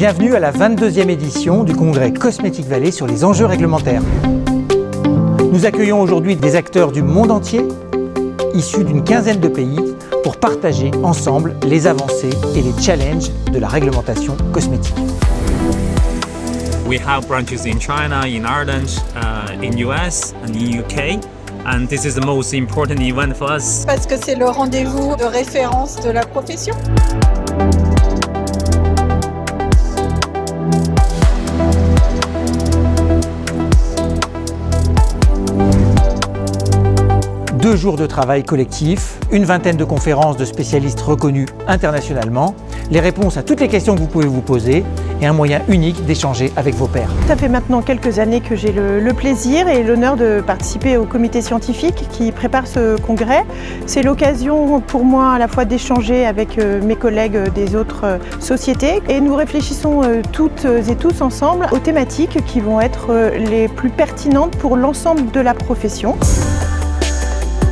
Bienvenue à la 22e édition du congrès Cosmetic Valley sur les enjeux réglementaires. Nous accueillons aujourd'hui des acteurs du monde entier, issus d'une quinzaine de pays, pour partager ensemble les avancées et les challenges de la réglementation cosmétique. We have branches in China, in Ireland, in US and in UK. And this is the most important event for us. Parce que c'est le rendez-vous de référence de la profession. Deux jours de travail collectif, une vingtaine de conférences de spécialistes reconnus internationalement, les réponses à toutes les questions que vous pouvez vous poser et un moyen unique d'échanger avec vos pairs. Ça fait maintenant quelques années que j'ai le plaisir et l'honneur de participer au comité scientifique qui prépare ce congrès. C'est l'occasion pour moi à la fois d'échanger avec mes collègues des autres sociétés et nous réfléchissons toutes et tous ensemble aux thématiques qui vont être les plus pertinentes pour l'ensemble de la profession.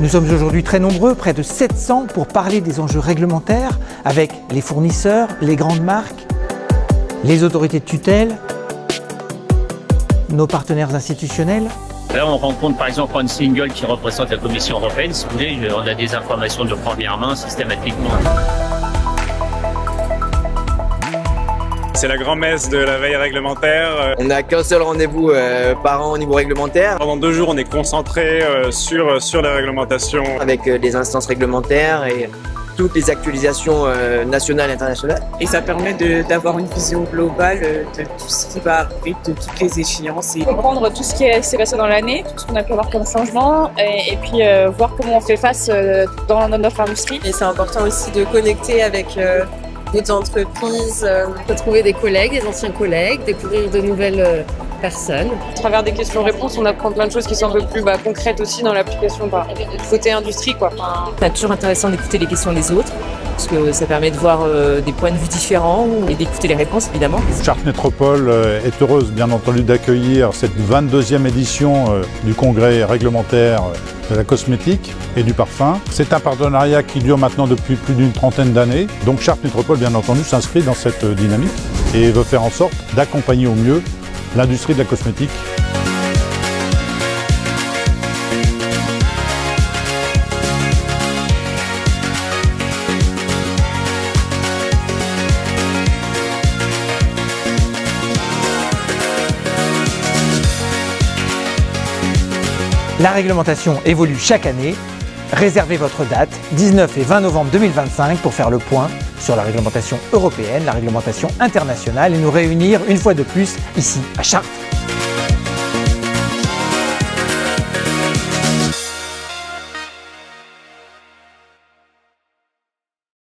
Nous sommes aujourd'hui très nombreux, près de 700, pour parler des enjeux réglementaires avec les fournisseurs, les grandes marques, les autorités de tutelle, nos partenaires institutionnels. Là, on rencontre par exemple Ron Single qui représente la Commission européenne. Si vous voulez, on a des informations de première main systématiquement. C'est la grand-messe de la veille réglementaire. On n'a qu'un seul rendez-vous par an au niveau réglementaire. Pendant 2 jours, on est concentré sur les réglementations. Avec les instances réglementaires et toutes les actualisations nationales et internationales. Et ça permet d'avoir une vision globale de tout ce qui va arriver, de toutes les échéances. Et comprendre tout ce qui s'est passé dans l'année, tout ce qu'on a pu avoir comme changement et puis voir comment on fait face dans notre industrie. Et c'est important aussi de connecter avec d'autres entreprises, retrouver des collègues, des anciens collègues, découvrir de nouvelles personnes. À travers des questions-réponses, on apprend plein de choses qui sont un peu plus concrètes aussi dans l'application, côté industrie, quoi. C'est toujours intéressant d'écouter les questions des autres, parce que ça permet de voir des points de vue différents et d'écouter les réponses, évidemment. Chartres Métropole est heureuse, bien entendu, d'accueillir cette 22e édition du congrès réglementaire de la cosmétique et du parfum. C'est un partenariat qui dure maintenant depuis plus d'une trentaine d'années. Donc Chartres Métropole, bien entendu, s'inscrit dans cette dynamique et veut faire en sorte d'accompagner au mieux l'industrie de la cosmétique. La réglementation évolue chaque année. Réservez votre date, 19 et 20 novembre 2025, pour faire le point sur la réglementation européenne, la réglementation internationale et nous réunir une fois de plus ici à Chartres.